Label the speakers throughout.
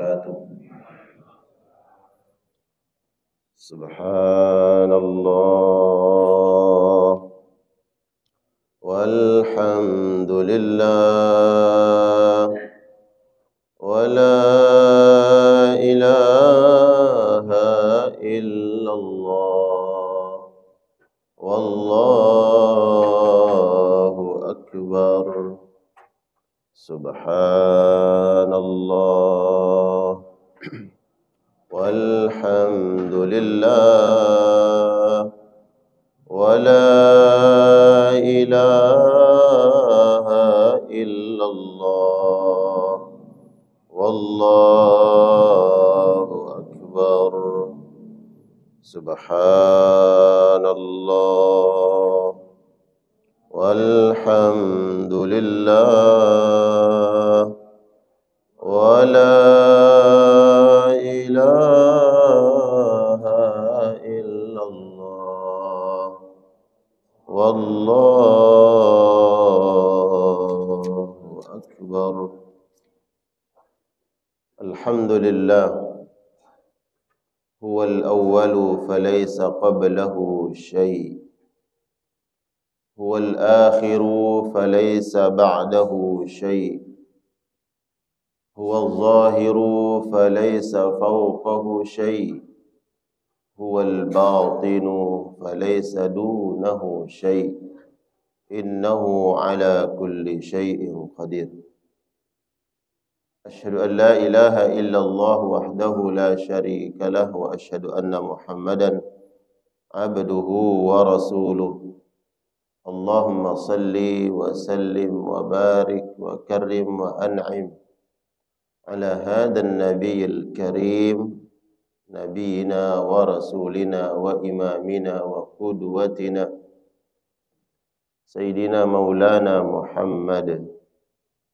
Speaker 1: وبركاته. سبحان الله والحمد لله ولا إله إلا الله والله أكبر. سبحان الله والحمد لله ولا إله إلا الله والله أكبر. سبحان الله والحمد لله ولا إله إلا الله والله أكبر. الحمد لله هو الأول فليس قبله شيء، هو الآخر فليس بعده شيء، هو الظاهر فليس فوقه شيء، هو الباطن فليس دونه شيء، إنه على كل شيء قدير. أشهد أن لا إله إلا الله وحده لا شريك له، وأشهد أن محمدا عبده ورسوله. اللهم صل وسلم وبارك وكرم وأنعم على هذا النبي الكريم، نبينا ورسولنا وإمامنا وقدوتنا سيدنا مولانا محمد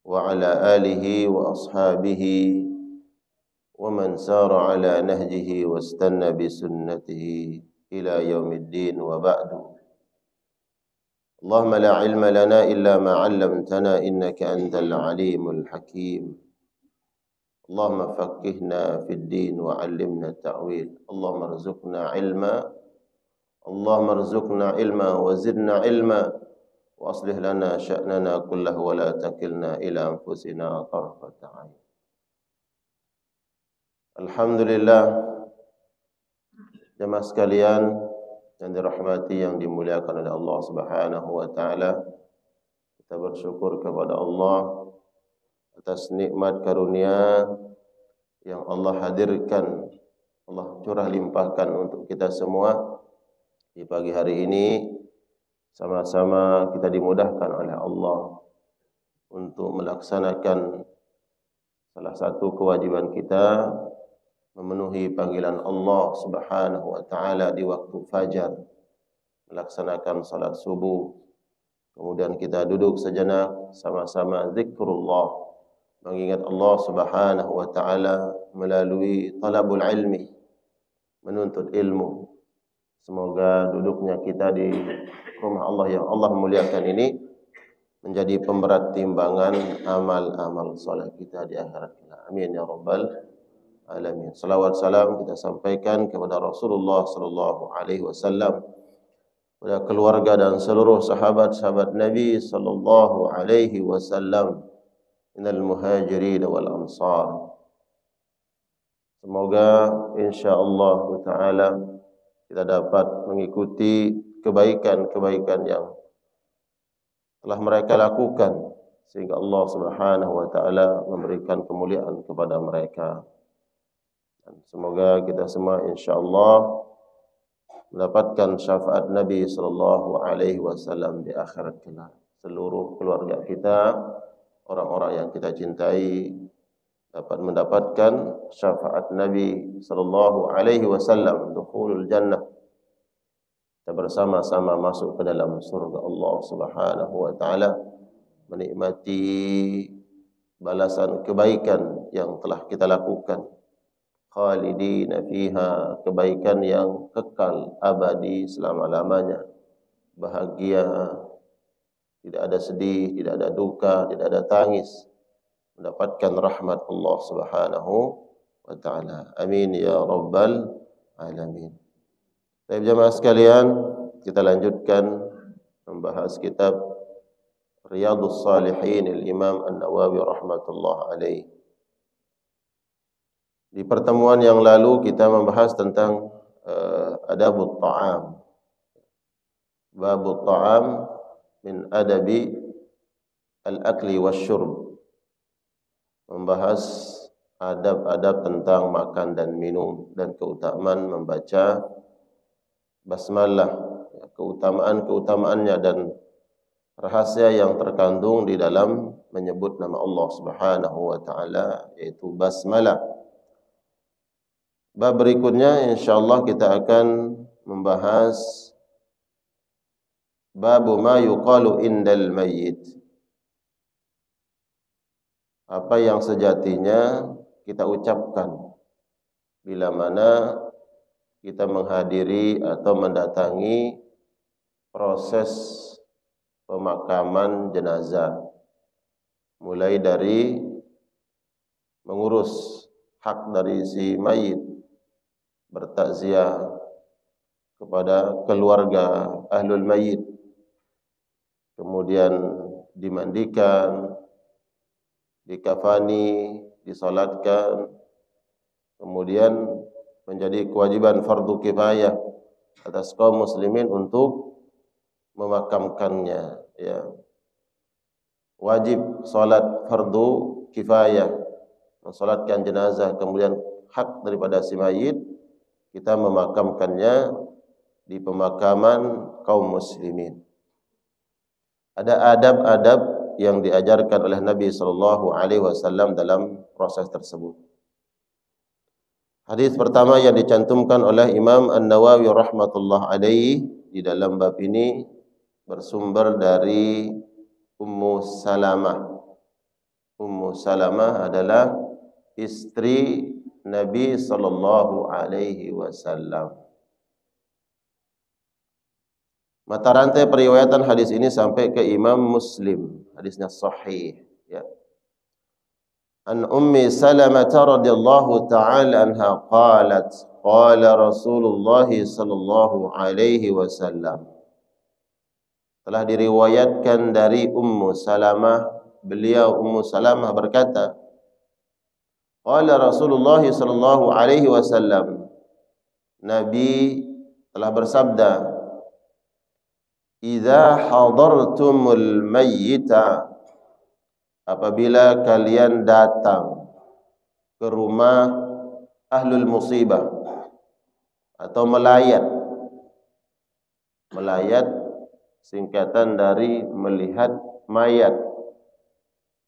Speaker 1: وعلى آله وأصحابه ومن سار على نهجه واستنى بسنته إلى يوم الدين، وبعد. اللهم لا علم لنا إلا ما علمتنا إنك أنت العليم الحكيم. اللهم فقهنا في الدين وعلمنا التأويل. اللهم ارزقنا علما، اللهم ارزقنا علما وزدنا علما، وأصلح لنا شأننا كله ولا تكلنا إلى أنفسنا طرفة عين. Alhamdulillah, jemaah sekalian yang dirahmati, yang dimuliakan oleh Allah Subhanahu wa taala. Kita bersyukur kepada Allah atas nikmat karunia yang Allah hadirkan, Allah curah limpahkan untuk kita semua di pagi hari ini. Sama-sama kita dimudahkan oleh Allah untuk melaksanakan salah satu kewajiban kita, memenuhi panggilan Allah Subhanahu wa taala di waktu fajar, melaksanakan salat subuh. Kemudian kita duduk sejenak sama-sama zikrullah, mengingat Allah Subhanahu wa taala melalui talabul ilmi, menuntut ilmu. Semoga duduknya kita di rumah Allah yang Allah muliakan ini menjadi pemberat timbangan amal-amal saleh kita di akhirat kelak. Amin ya rabbal alamin. Salawat salam kita sampaikan kepada Rasulullah sallallahu alaihi wasallam, kepada keluarga dan seluruh sahabat-sahabat Nabi sallallahu alaihi wasallam, minal muhajirin wal ansar. Semoga insyaallah taala kita dapat mengikuti kebaikan-kebaikan yang telah mereka lakukan, sehingga Allah Subhanahu wa taala memberikan kemuliaan kepada mereka. Dan semoga kita semua insyaallah mendapatkan syafaat Nabi sallallahu alaihi wasallam di akhirat kelak. Seluruh keluarga kita, orang-orang yang kita cintai, dapat mendapatkan syafaat Nabi sallallahu alaihi wasallam, dukhulul jannah. Kita bersama-sama masuk ke dalam surga Allah Subhanahu wa taala, menikmati balasan kebaikan yang telah kita lakukan. Khalidina fiha, kebaikan yang kekal abadi selama-lamanya. Bahagia, tidak ada sedih, tidak ada duka, tidak ada tangis. Mendapatkan rahmat Allah Subhanahu wa ta'ala. Amin ya rabbal alamin. Baik jemaah sekalian, kita lanjutkan membahas kitab Riyadhus Shalihin Al-Imam An-Nawawi rahmatullah alaih. Di pertemuan yang lalu kita membahas tentang adabut ta'am. Babut ta'am min adabi al-akli wasyurb. Membahas adab-adab tentang makan dan minum dan keutamaan membaca basmalah, keutamaan-keutamaannya dan rahasia yang terkandung di dalam menyebut nama Allah Subhanahu wa taala, yaitu basmalah. Bab berikutnya insyaallah kita akan membahas babu ma yuqalu indal mayyit. Apa yang sejatinya kita ucapkan bila mana kita menghadiri atau mendatangi proses pemakaman jenazah, mulai dari mengurus hak dari si mayit, bertakziah kepada keluarga ahlul mayit, kemudian dimandikan, dikafani, disolatkan, kemudian menjadi kewajiban fardu kifayah atas kaum muslimin untuk memakamkannya, ya. Wajib salat fardu kifayah, mensalatkan jenazah, kemudian hak daripada si mayit kita memakamkannya di pemakaman kaum muslimin. Ada adab-adab yang diajarkan oleh Nabi sallallahu alaihi wasallam dalam proses tersebut. Hadis pertama yang dicantumkan oleh Imam An-Nawawi rahmatullah alaihi di dalam bab ini bersumber dari Ummu Salamah. Ummu Salamah adalah istri Nabi sallallahu alaihi wasallam. Mata rantai periwayatan hadis ini sampai ke Imam Muslim. Hadisnya sahih, ya. An Ummi Salamah radhiyallahu ta'ala anha qalat qala Rasulullah sallallahu alaihi wasallam. Telah diriwayatkan dari Ummu Salamah, beliau Ummu Salamah berkata, qala Rasulullah sallallahu alaihi wasallam, Nabi telah bersabda, idza hadartumul mayyita, apabila kalian datang ke rumah ahlul musibah atau melayat. Melayat singkatan dari melihat mayat.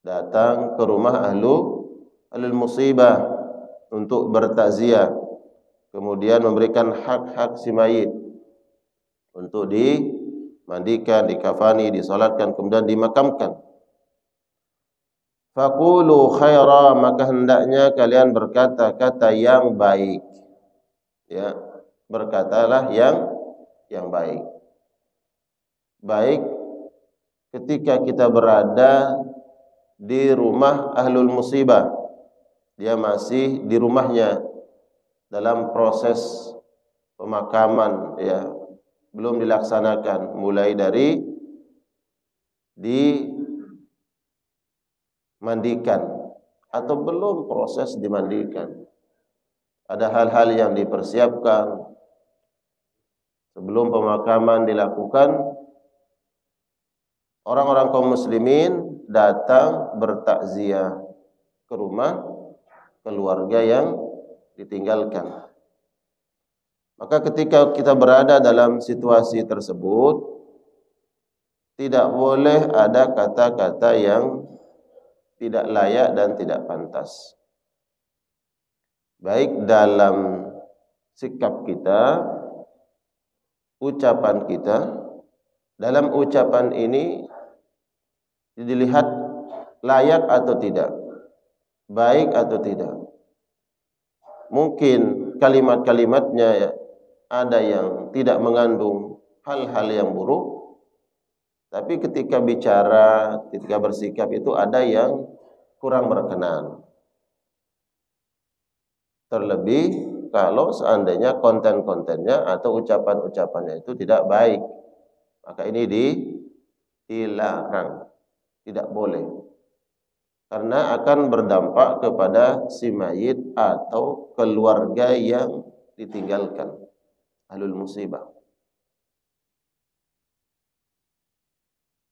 Speaker 1: Datang ke rumah ahlul musibah untuk bertakziah, kemudian memberikan hak-hak si mayit untuk dimandikan, dikafani, disolatkan, kemudian dimakamkan. Faqulu khaira, maka hendaknya kalian berkata kata yang baik. Ya, berkatalah yang baik. Baik ketika kita berada di rumah ahlul musibah, dia masih di rumahnya dalam proses pemakaman, ya, belum dilaksanakan, mulai dari dimandikan atau belum proses dimandikan. Ada hal-hal yang dipersiapkan sebelum pemakaman dilakukan. Orang-orang kaum muslimin datang bertakziah ke rumah keluarga yang ditinggalkan. Maka ketika kita berada dalam situasi tersebut, tidak boleh ada kata-kata yang tidak layak dan tidak pantas. Baik dalam sikap kita, ucapan kita. Dalam ucapan ini dilihat layak atau tidak, baik atau tidak. Mungkin kalimat-kalimatnya ada yang tidak mengandung hal-hal yang buruk, tapi ketika bicara, ketika bersikap itu ada yang kurang berkenan. Terlebih kalau seandainya konten-kontennya atau ucapan-ucapannya itu tidak baik, maka ini dilarang, tidak boleh. Karena akan berdampak kepada si mayit atau keluarga yang ditinggalkan, ahlul musibah.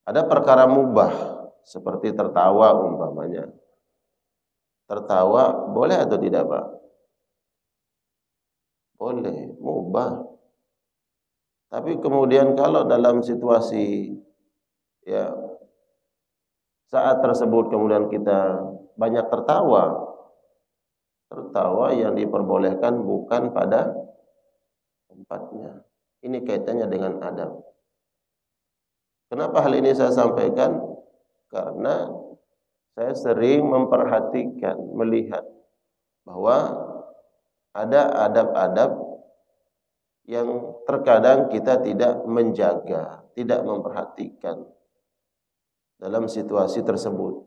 Speaker 1: Ada perkara mubah seperti tertawa umpamanya. Tertawa boleh atau tidak, Pak? Boleh, mubah. Tapi kemudian kalau dalam situasi ya saat tersebut kemudian kita banyak tertawa, tertawa yang diperbolehkan bukan pada tempatnya. Ini kaitannya dengan adab. Kenapa hal ini saya sampaikan? Karena saya sering memperhatikan, melihat bahwa ada adab-adab yang terkadang kita tidak menjaga, tidak memperhatikan dalam situasi tersebut.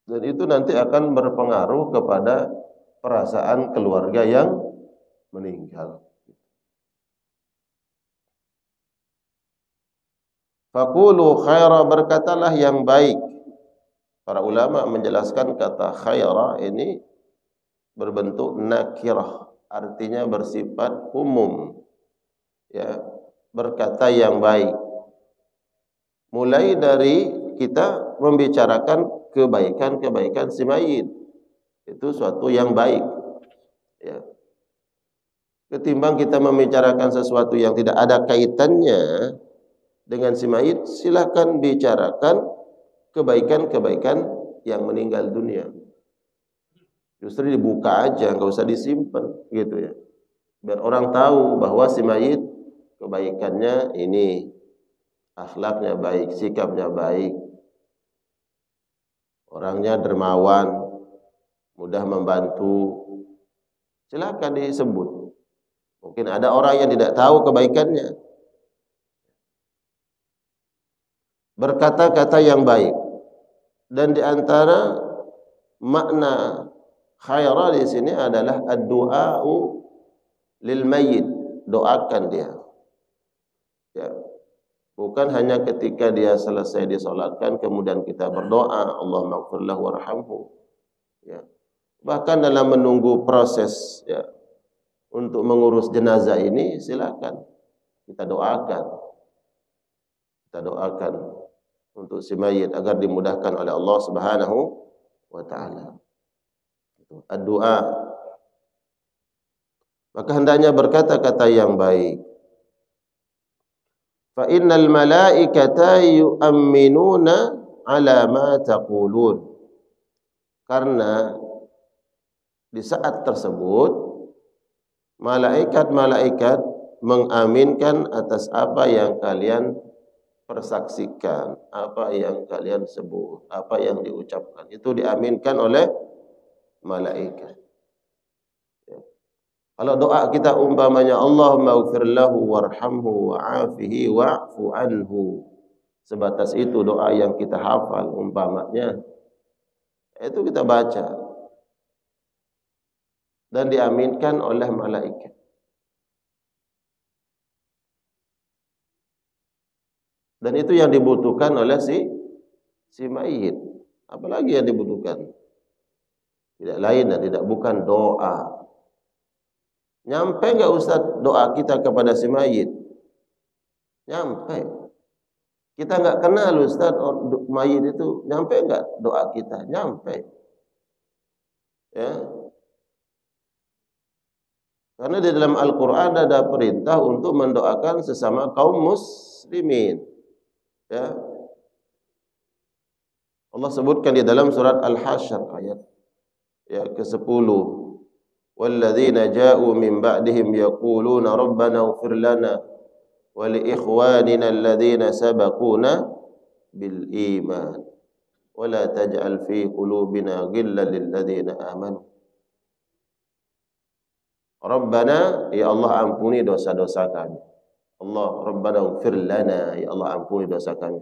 Speaker 1: Dan itu nanti akan berpengaruh kepada perasaan keluarga yang meninggal. Faqulu khaira, berkatalah yang baik. Para ulama menjelaskan kata khaira ini berbentuk nakirah, artinya bersifat umum. Ya, berkata yang baik. Mulai dari kita membicarakan kebaikan-kebaikan si mayit. Itu suatu yang baik. Ya. Ketimbang kita membicarakan sesuatu yang tidak ada kaitannya dengan si mayit, silakan bicarakan kebaikan-kebaikan yang meninggal dunia. Justru dibuka aja, nggak usah disimpan, gitu ya. Biar orang tahu bahwa si mayit kebaikannya ini, akhlaknya baik, sikapnya baik, orangnya dermawan, mudah membantu. Silakan disebut. Mungkin ada orang yang tidak tahu kebaikannya. Berkata-kata yang baik. Dan di antara makna khaira di sini adalah ad-du'a'u lil mayyit, doakan dia. Ya. Bukan hanya ketika dia selesai disolatkan kemudian kita berdoa, Allahumma ighfir lahu warhamhu. Ya. Bahkan dalam menunggu proses ya untuk mengurus jenazah ini silakan kita doakan. Kita doakan untuk si mayit agar dimudahkan oleh Allah Subhanahu wa taala. Doa. Maka hendaknya berkata-kata yang baik. Fa innal malaikata yu'minuna ala ma taqulun. Karena di saat tersebut malaikat-malaikat mengaminkan atas apa yang kalian persaksikan, apa yang kalian sebut, apa yang diucapkan. Itu diaminkan oleh malaikat. Ya. Kalau doa kita umpamanya Allahumma ighfir lahu warhamhu wa'afihi wa'fu anhu. Sebatas itu doa yang kita hafal umpamanya. Itu kita baca. Dan diaminkan oleh malaikat. Dan itu yang dibutuhkan oleh si mayit. Apalagi yang dibutuhkan? Tidak lain dan tidak bukan doa. Nyampe enggak Ustaz doa kita kepada si mayit? Nyampe. Kita enggak kenal Ustaz mayit itu, nyampe enggak doa kita? Nyampe. Ya. Karena di dalam Al-Qur'an ada perintah untuk mendoakan sesama kaum muslimin. Ya. Allah sebutkan di dalam surat Al-Hasyr ayat ya ke-10. Walladzina ja'u min ba'dihim yaquluna rabbana ighfir lana wa li ikhwanina alladzina sabaquna bil iman wa la taj'al fi qulubina ghillan lil ladzina amanu. Rabbana, ya Allah ampuni dosa-dosa kami. Allah, Rabbana ighfir lana, ya Allah ampuni dosa kami.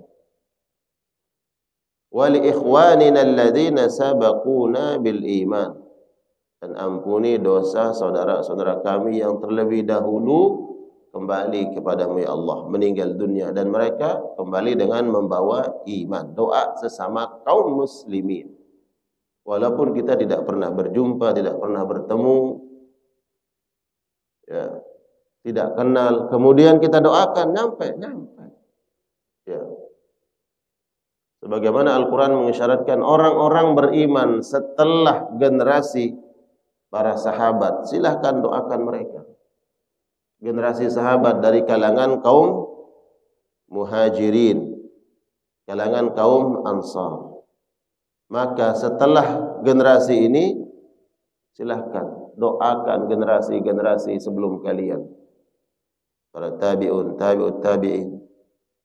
Speaker 1: Wa li ikhwanina alladzina sabaquna bil iman. dan ampuni dosa saudara-saudara kami yang terlebih dahulu kembali kepadamu ya Allah, meninggal dunia, dan mereka kembali dengan membawa iman. Doa sesama kaum muslimin, walaupun kita tidak pernah berjumpa, tidak pernah bertemu, ya, tidak kenal, kemudian kita doakan, nyampe. Ya. Sebagaimana Al-Quran mengisyaratkan orang-orang beriman setelah generasi para sahabat, silahkan doakan mereka. Generasi sahabat dari kalangan kaum muhajirin, kalangan kaum ansar. Maka setelah generasi ini, silahkan doakan generasi-generasi sebelum kalian. Para tabi'un, tabi'ut tabi'in,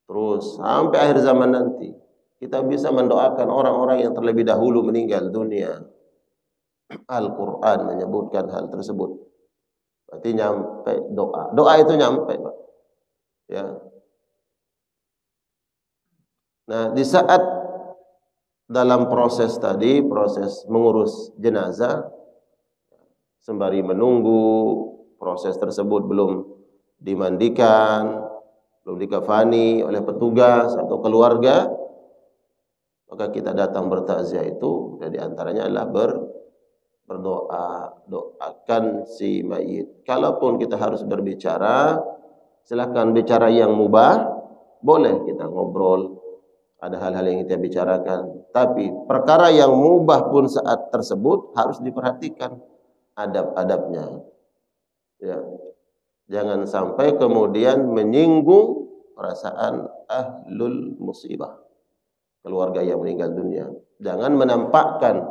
Speaker 1: terus sampai akhir zaman nanti. Kita bisa mendoakan orang-orang yang terlebih dahulu meninggal dunia. Al-Quran menyebutkan hal tersebut. Berarti nyampe doa. Doa itu nyampe, Pak. Ya. Nah, di saat dalam proses tadi, proses mengurus jenazah, sembari menunggu proses tersebut belum dimandikan, belum dikafani oleh petugas atau keluarga, maka kita datang bertakziah itu, di antaranya adalah berdoa, doakan si mayit. Kalaupun kita harus berbicara, silakan bicara yang mubah, boleh kita ngobrol, ada hal-hal yang kita bicarakan. Tapi perkara yang mubah pun saat tersebut harus diperhatikan adab-adabnya. Ya. Jangan sampai kemudian menyinggung perasaan ahlul musibah, keluarga yang meninggal dunia. Jangan menampakkan,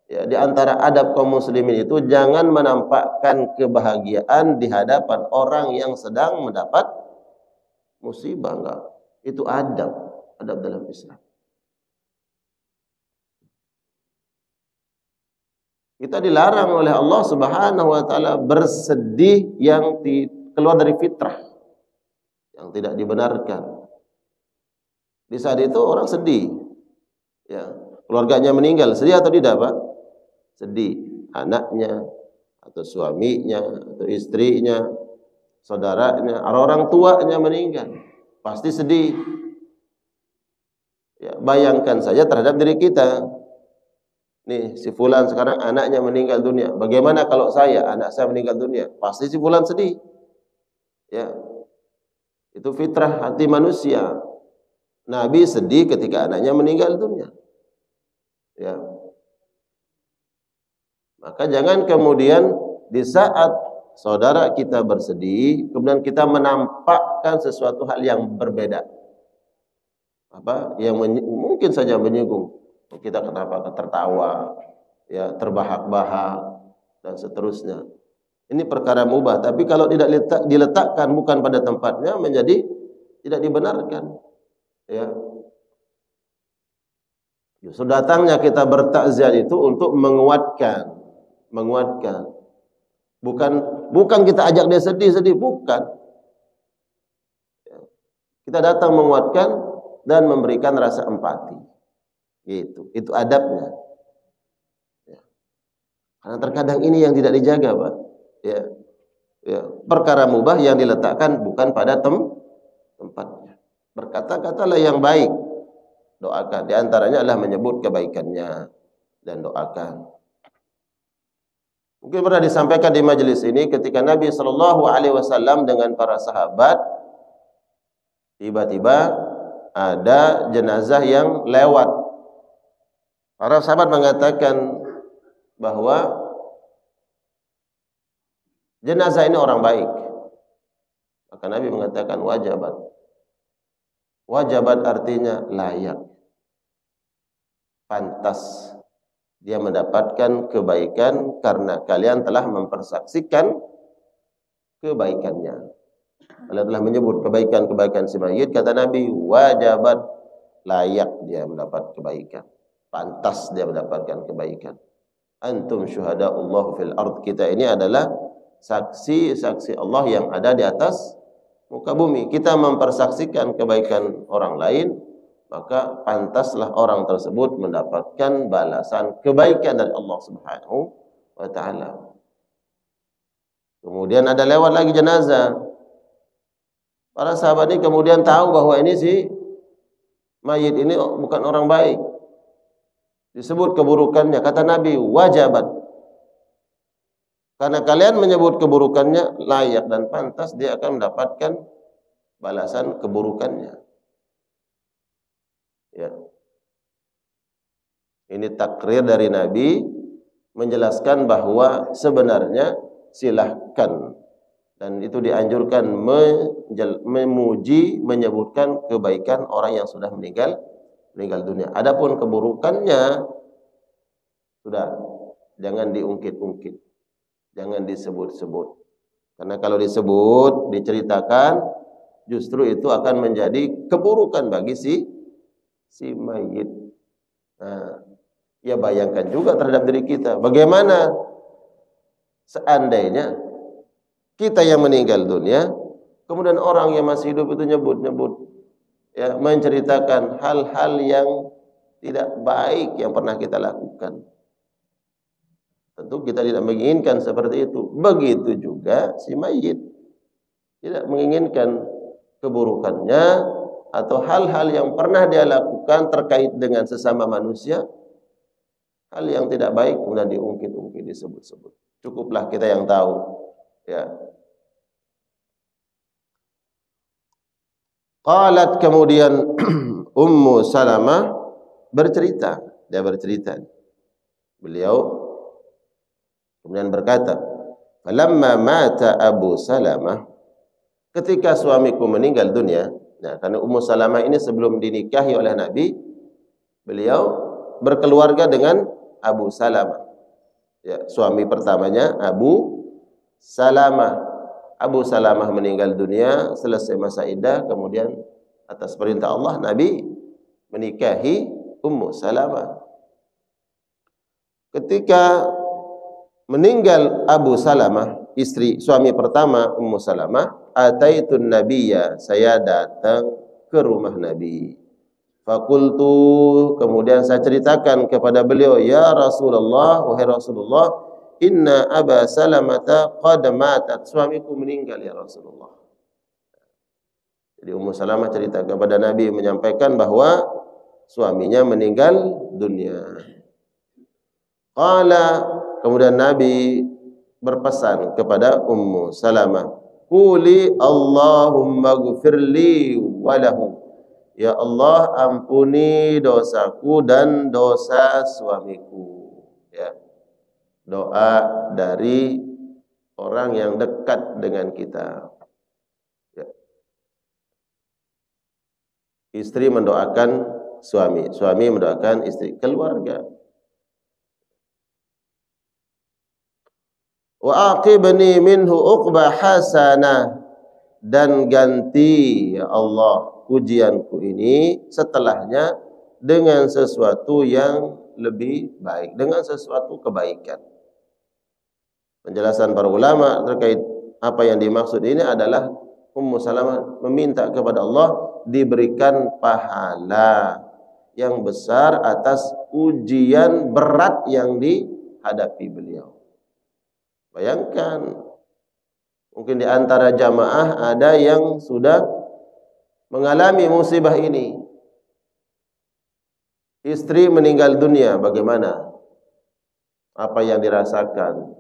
Speaker 1: ya, di antara adab kaum muslimin itu jangan menampakkan kebahagiaan di hadapan orang yang sedang mendapat musibah. Enggak. Itu adab dalam Islam. Kita dilarang oleh Allah Subhanahu wa taala bersedih yang keluar dari fitrah, yang tidak dibenarkan. Di saat itu orang sedih, ya, keluarganya meninggal, sedih atau tidak, Pak? Sedih. Anaknya atau suaminya atau istrinya, saudaranya, orang tuanya meninggal, pasti sedih. Ya, bayangkan saja terhadap diri kita. Nih, si fulan sekarang anaknya meninggal dunia. Bagaimana kalau anak saya meninggal dunia? Pasti si fulan sedih. Ya. Itu fitrah hati manusia. Nabi sedih ketika anaknya meninggal dunia. Ya. Maka jangan kemudian di saat saudara kita bersedih, kemudian kita menampakkan sesuatu hal yang berbeda. Yang mungkin saja menyinggung. Kita kenapa tertawa, ya, terbahak-bahak dan seterusnya. Ini perkara mubah, tapi kalau tidak diletakkan bukan pada tempatnya menjadi tidak dibenarkan. Ya. Justru datangnya kita bertakziah itu untuk menguatkan. Bukan kita ajak dia sedih, bukan. Kita datang menguatkan dan memberikan rasa empati. Gitu. Itu adabnya. Ya. Karena terkadang ini yang tidak dijaga, Pak. Ya. Ya. Perkara mubah yang diletakkan bukan pada tempatnya. Berkata-katalah yang baik. Doakan. Di antaranya adalah menyebut kebaikannya dan doakan. Mungkin pernah disampaikan di majelis ini ketika Nabi SAW dengan para sahabat, tiba-tiba ada jenazah yang lewat. Para sahabat mengatakan bahwa jenazah ini orang baik. Maka Nabi mengatakan wajabat. Wajabat artinya layak. Pantas dia mendapatkan kebaikan karena kalian telah mempersaksikan kebaikannya. Kalian telah menyebut kebaikan-kebaikan si mayit, kata Nabi, wajabat, layak dia mendapat kebaikan. Pantas dia mendapatkan kebaikan. Antum syuhada'ullah fil ard. Kita ini adalah saksi-saksi Allah yang ada di atas muka bumi. Kita mempersaksikan kebaikan orang lain, maka pantaslah orang tersebut mendapatkan balasan kebaikan dari Allah Subhanahu wa ta'ala. Kemudian ada lewat lagi jenazah. Para sahabat ini kemudian tahu bahwa ini si mayit ini bukan orang baik. Disebut keburukannya. Kata Nabi, wajabat. Karena kalian menyebut keburukannya, layak dan pantas dia akan mendapatkan balasan keburukannya. Ya. Ini takrir dari Nabi menjelaskan bahwa sebenarnya silahkan, dan itu dianjurkan memuji, menyebutkan kebaikan orang yang sudah meninggal dunia. Adapun keburukannya sudah jangan diungkit-ungkit, jangan disebut-sebut. Karena kalau disebut, diceritakan, justru itu akan menjadi keburukan bagi si mayit. Nah, ya bayangkan juga terhadap diri kita, bagaimana seandainya kita yang meninggal dunia, kemudian orang yang masih hidup itu nyebut-nyebut, ya, menceritakan hal-hal yang tidak baik yang pernah kita lakukan. Tentu kita tidak menginginkan seperti itu. Begitu juga si mayit tidak menginginkan keburukannya atau hal-hal yang pernah dia lakukan terkait dengan sesama manusia, hal yang tidak baik kemudian diungkit-ungkit, disebut-sebut. Cukuplah kita yang tahu, ya. Qalat, kemudian Ummu Salamah bercerita, beliau kemudian berkata, falamma mata Abu Salamah, ketika suamiku meninggal dunia. Nah, karena Ummu Salamah ini sebelum dinikahi oleh Nabi, beliau berkeluarga dengan Abu Salamah. Ya, suami pertamanya Abu Salamah. Abu Salamah meninggal dunia, selesai masa iddah, kemudian atas perintah Allah Nabi menikahi Ummu Salamah. Ketika meninggal Abu Salamah, suami pertama Ummu Salamah, ataitun nabiyya, saya datang ke rumah Nabi. Fakultu, kemudian saya ceritakan kepada beliau, ya Rasulullah, wahai Rasulullah, inna Aba Salamata qad matat, suamiku meninggal ya Rasulullah. Jadi Ummu Salamah cerita kepada Nabi, menyampaikan bahwa suaminya meninggal dunia. Qala, kemudian Nabi berpesan kepada Ummu Salamah, quli Allahumma ghfirli walahu, ya Allah ampuni dosaku dan dosa suamiku. Ya. Doa dari orang yang dekat dengan kita. Ya. Istri mendoakan suami, suami mendoakan istri, keluarga. Wa aqibni minhu uqba hasanah, dan ganti ya Allah ujianku ini setelahnya dengan sesuatu yang lebih baik, dengan sesuatu kebaikan. Penjelasan para ulama terkait apa yang dimaksud ini adalah Ummu Salamah meminta kepada Allah diberikan pahala yang besar atas ujian berat yang dihadapi beliau. Bayangkan, mungkin di antara jamaah ada yang sudah mengalami musibah ini. Istri meninggal dunia, bagaimana? Apa yang dirasakan?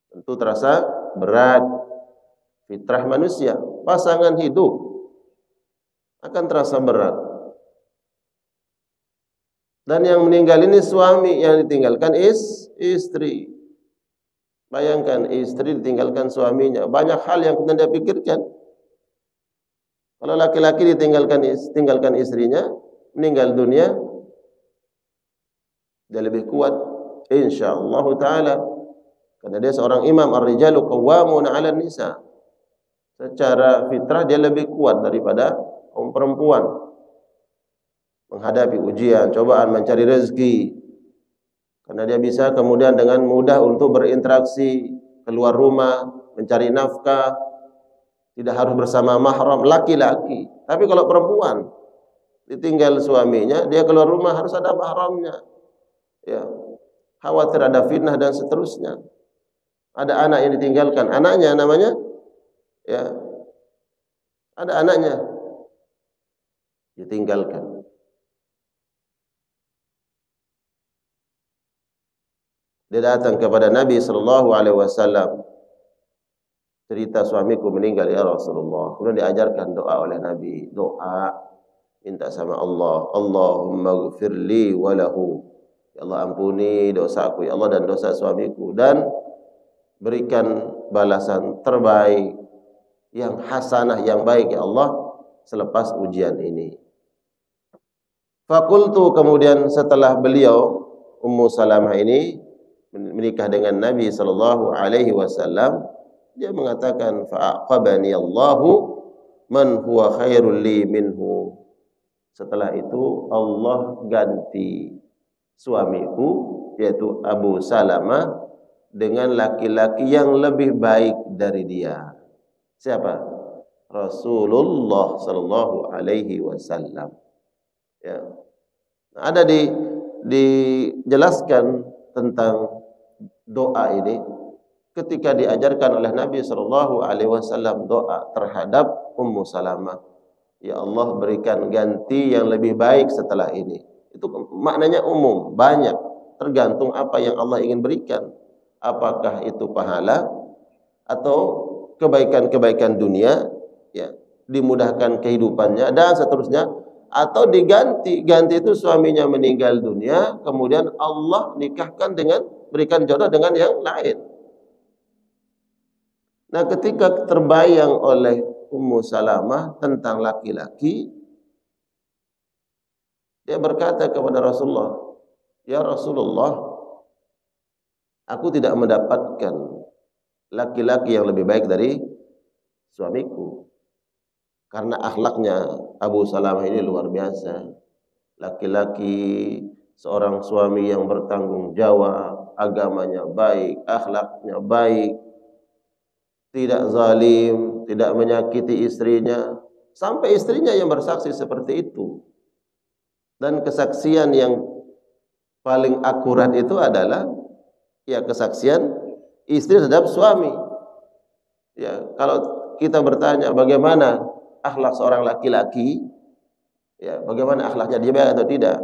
Speaker 1: Tentu terasa berat. Fitrah manusia, pasangan hidup akan terasa berat. Dan yang meninggal ini suami, yang ditinggalkan istri. Bayangkan istri ditinggalkan suaminya, banyak hal yang kemudian dia pikirkan. Kalau laki-laki tinggalkan istrinya, meninggal dunia, dia lebih kuat insyaallah taala. Karena dia seorang imam, ar-rijalu qawwamuna 'alan nisa. Secara fitrah dia lebih kuat daripada kaum perempuan menghadapi ujian, cobaan, mencari rezeki. Karena dia bisa kemudian dengan mudah untuk berinteraksi, keluar rumah, mencari nafkah, tidak harus bersama mahram, laki-laki. Tapi kalau perempuan, ditinggal suaminya, dia keluar rumah harus ada mahramnya. Ya. khawatir ada fitnah dan seterusnya. Ada anak yang ditinggalkan, anaknya namanya, ya, ada anaknya ditinggalkan. Dia datang kepada Nabi sallallahu alaihi wasallam, cerita suamiku meninggal ya Rasulullah. Kemudian diajarkan doa oleh Nabi, doa minta sama Allah, Allahumma ghfirli wa lahu. Ya Allah, ampuni dosaku ya Allah dan dosa suamiku, dan berikan balasan terbaik yang hasanah, yang baik ya Allah selepas ujian ini. Fakultu, kemudian setelah beliau Ummu Salamah ini menikah dengan Nabi sallallahu alaihi wasallam, dia mengatakan fa'aqabani Allahu man huwa khairul li minhu. Setelah itu Allah ganti suamiku, yaitu Abu Salamah, dengan laki-laki yang lebih baik dari dia. Siapa? Rasulullah sallallahu alaihi wasallam. Ya. Ada dijelaskan tentang doa ini ketika diajarkan oleh Nabi sallallahu alaihi wasallam doa terhadap Ummu Salamah. Ya Allah, berikan ganti yang lebih baik setelah ini. Itu maknanya umum, banyak, tergantung apa yang Allah ingin berikan. Apakah itu pahala atau kebaikan-kebaikan dunia, ya, dimudahkan kehidupannya dan seterusnya, atau diganti. Ganti itu suaminya meninggal dunia, kemudian Allah nikahkan dengan, berikan jodoh dengan yang lain. Nah, ketika terbayang oleh Ummu Salamah tentang laki-laki, dia berkata kepada Rasulullah, ya Rasulullah, aku tidak mendapatkan laki-laki yang lebih baik dari suamiku. Karena akhlaknya Abu Salamah ini luar biasa. Laki-laki, seorang suami yang bertanggung jawab, agamanya baik, akhlaknya baik, tidak zalim, tidak menyakiti istrinya, sampai istrinya yang bersaksi seperti itu. Dan kesaksian yang paling akurat itu adalah, ya, kesaksian istri terhadap suami. Ya, kalau kita bertanya bagaimana akhlak seorang laki-laki, ya, bagaimana akhlaknya, dia baik atau tidak,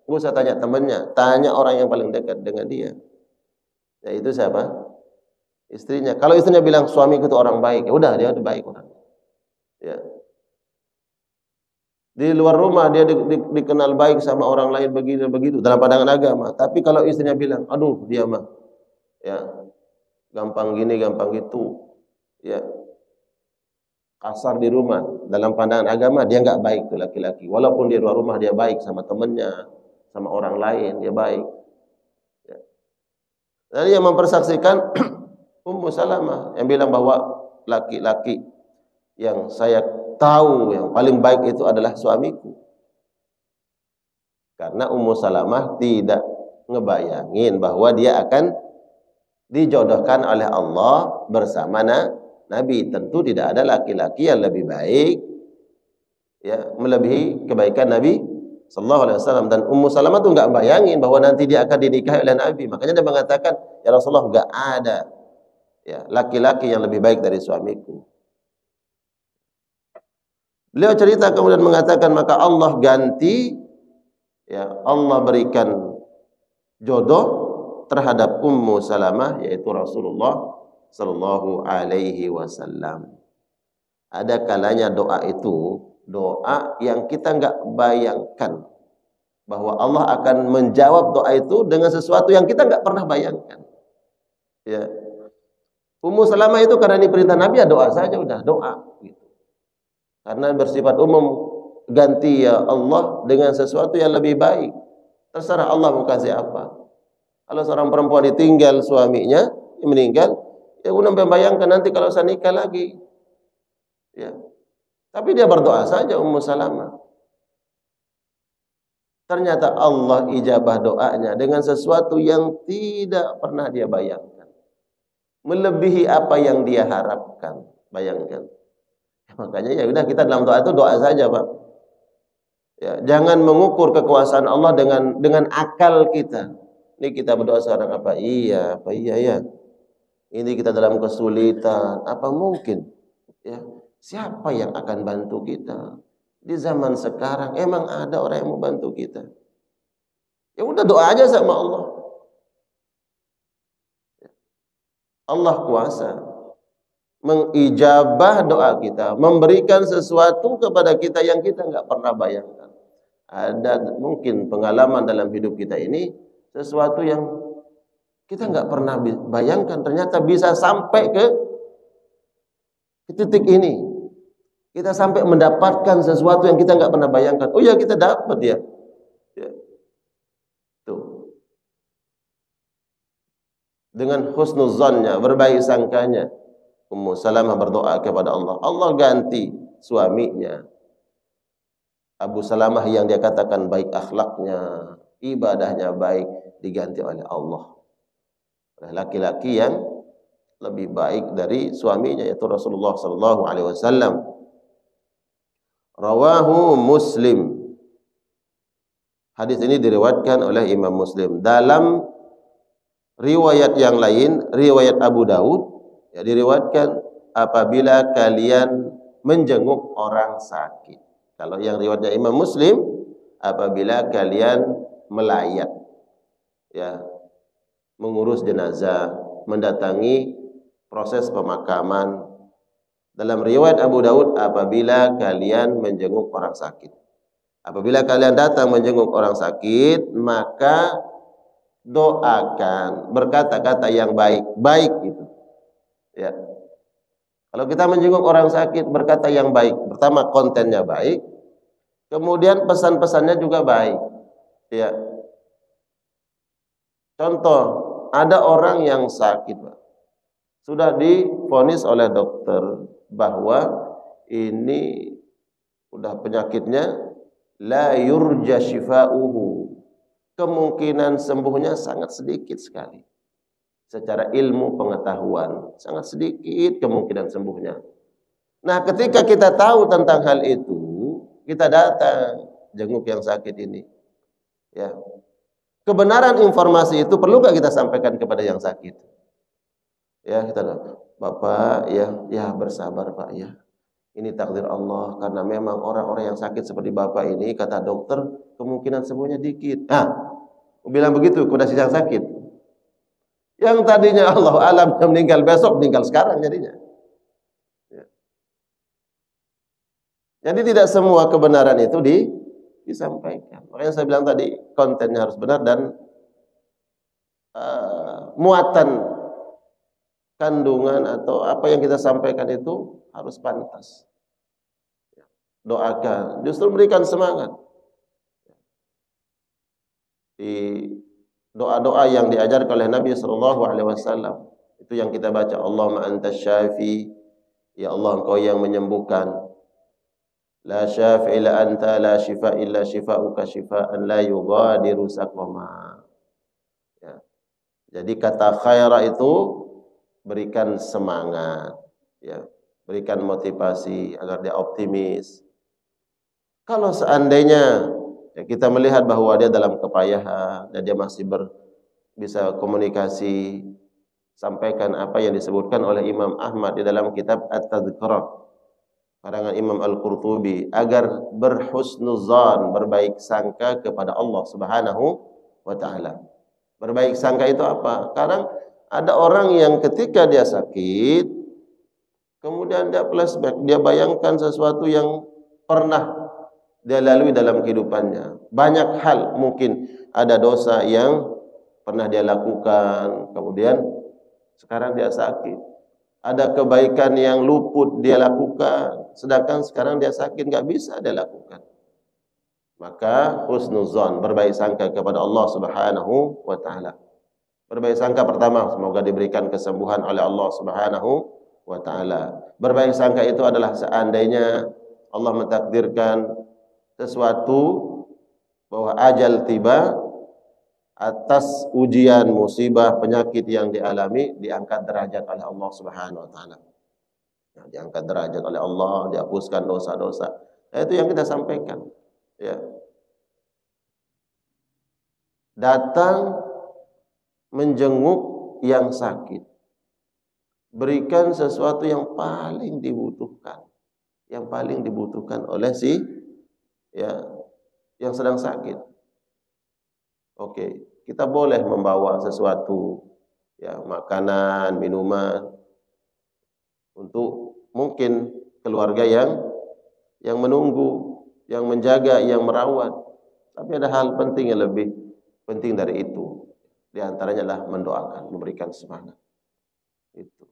Speaker 1: nggak usah tanya temannya, tanya orang yang paling dekat dengan dia. Ya, itu siapa? Istrinya. Kalau istrinya bilang suamiku itu orang baik, ya udah, dia itu baik orang. Ya. Di luar rumah dia dikenal baik sama orang lain begini begitu dalam pandangan agama. Tapi kalau istrinya bilang, aduh dia mah, ya, gampang gini, gampang gitu, ya, kasar di rumah, dalam pandangan agama dia nggak baik tuh laki-laki. Walaupun di luar rumah dia baik sama temennya, sama orang lain dia baik. Ya. Dan yang mempersaksikan Ummu Salamah yang bilang bahwa laki-laki yang saya tahu yang paling baik itu adalah suamiku. Karena Ummu Salamah tidak ngebayangin bahwa dia akan dijodohkan oleh Allah bersama Nabi. Tentu tidak ada laki-laki yang lebih baik, ya, melebihi kebaikan Nabi sallallahu alaihi wasallam. Dan Ummu Salamah tuh enggak bayangin bahwa nanti dia akan dinikahi oleh Nabi. Makanya dia mengatakan, ya Rasulullah, enggak ada, ya, laki-laki yang lebih baik dari suamiku. Beliau cerita kemudian mengatakan, maka Allah ganti, ya, Allah berikan jodoh terhadap Ummu Salamah, yaitu Rasulullah sallallahu alaihi wasallam. Ada kalanya doa itu doa yang kita enggak bayangkan bahwa Allah akan menjawab doa itu dengan sesuatu yang kita enggak pernah bayangkan. Ya. Ummu Salamah itu karena ini perintah Nabi, ya doa saja, udah doa gitu. Karena bersifat umum, ganti ya Allah dengan sesuatu yang lebih baik. Terserah Allah mau kasih apa. Kalau seorang perempuan ditinggal suaminya, meninggal, ya udah membayangkan nanti kalau saya nikah lagi. Ya. Tapi dia berdoa saja Ummu Salamah. Ternyata Allah ijabah doanya dengan sesuatu yang tidak pernah dia bayangkan. Melebihi apa yang dia harapkan. Bayangkan. Makanya ya udah, kita dalam doa itu doa saja, Pak. Ya, jangan mengukur kekuasaan Allah dengan akal kita. Ini kita berdoa sekarang apa iya ya. Ini kita dalam kesulitan, apa mungkin ya? Siapa yang akan bantu kita? Di zaman sekarang emang ada orang yang mau bantu kita? Ya udah doa aja sama Allah. Allah kuasa mengijabah doa kita, memberikan sesuatu kepada kita yang kita nggak pernah bayangkan. Ada mungkin pengalaman dalam hidup kita ini sesuatu yang kita nggak pernah bayangkan ternyata bisa sampai ke titik ini. Kita sampai mendapatkan sesuatu yang kita nggak pernah bayangkan. Oh ya kita dapat ya. Ya. Tuh. Dengan husnuzannya, berbaik sangkanya, Ummu Salamah berdoa kepada Allah. Allah ganti suaminya. Abu Salamah yang dia katakan baik akhlaknya, ibadahnya baik, diganti oleh Allah. Oleh laki-laki yang lebih baik dari suaminya, yaitu Rasulullah sallallahu alaihi wasallam. Rawahu Muslim. Hadis ini diriwayatkan oleh Imam Muslim. Dalam riwayat yang lain, riwayat Abu Daud, ya, diriwayatkan apabila kalian menjenguk orang sakit. Kalau yang riwayatnya Imam Muslim, apabila kalian melayat, ya, mengurus jenazah, mendatangi proses pemakaman. Dalam riwayat Abu Daud, apabila kalian menjenguk orang sakit. Apabila kalian datang menjenguk orang sakit, maka doakan, berkata-kata yang baik. Baik itu. Ya. Kalau kita menjenguk orang sakit, berkata yang baik. Pertama, kontennya baik. Kemudian pesan-pesannya juga baik. Ya. Contoh, ada orang yang sakit, Pak. Sudah divonis oleh dokter bahwa ini udah penyakitnya la yurja shifa'uhu. Kemungkinan sembuhnya sangat sedikit sekali. Secara ilmu pengetahuan, sangat sedikit kemungkinan sembuhnya. Nah, ketika kita tahu tentang hal itu, kita datang jenguk yang sakit ini. Ya. Kebenaran informasi itu perlu nggak kita sampaikan kepada yang sakit? Ya, kita Bapak, ya bersabar Pak ya. Ini takdir Allah karena memang orang-orang yang sakit seperti Bapak ini kata dokter kemungkinan sembuhnya dikit. Nah, bilang begitu kepada si yang sakit. Yang tadinya Allah alam meninggal besok meninggal sekarang jadinya. Ya. Jadi tidak semua kebenaran itu disampaikan. Makanya saya bilang tadi kontennya harus benar dan muatan kandungan atau apa yang kita sampaikan itu harus pantas. Doakan, justru berikan semangat. Di doa-doa yang diajarkan oleh Nabi sallallahu alaihi wasallam itu yang kita baca, Allahumma antas syafi, ya Allah engkau yang menyembuhkan. La syafi illa anta, la shifa illa shifauka shifaan la yughadiru saqama. Ya. Jadi kata khaira itu berikan semangat, ya, berikan motivasi agar dia optimis. Kalau seandainya ya, kita melihat bahwa dia dalam kepayahan dan dia masih bisa komunikasi, sampaikan apa yang disebutkan oleh Imam Ahmad di dalam kitab At-Tadhkirah karangan Imam Al-Qurtubi agar berhusnuzan, berbaik sangka kepada Allah Subhanahu wa taala. Berbaik sangka itu apa? Kadang ada orang yang ketika dia sakit, kemudian dia flashback, dia bayangkan sesuatu yang pernah dia lalui dalam kehidupannya. Banyak hal, mungkin ada dosa yang pernah dia lakukan, kemudian sekarang dia sakit. Ada kebaikan yang luput dia lakukan, sedangkan sekarang dia sakit, nggak bisa dia lakukan. Maka husnuzan, berbaik sangka kepada Allah Subhanahu wa taala. Berbaik sangka pertama, semoga diberikan kesembuhan oleh Allah Subhanahu wa taala. Berbaik sangka itu adalah seandainya Allah mentakdirkan sesuatu bahwa ajal tiba, atas ujian, musibah, penyakit yang dialami diangkat derajat oleh Allah Subhanahu wa taala. Ya, diangkat derajat oleh Allah, dihapuskan dosa-dosa. Nah, itu yang kita sampaikan. Ya. Datang menjenguk yang sakit. Berikan sesuatu yang paling dibutuhkan. Yang paling dibutuhkan oleh si yang sedang sakit. Oke, kita boleh membawa sesuatu, makanan, minuman untuk mungkin keluarga yang menunggu, yang menjaga, yang merawat. Tapi ada hal penting yang lebih penting dari itu. Di antaranya adalah mendoakan, memberikan semangat. Itu.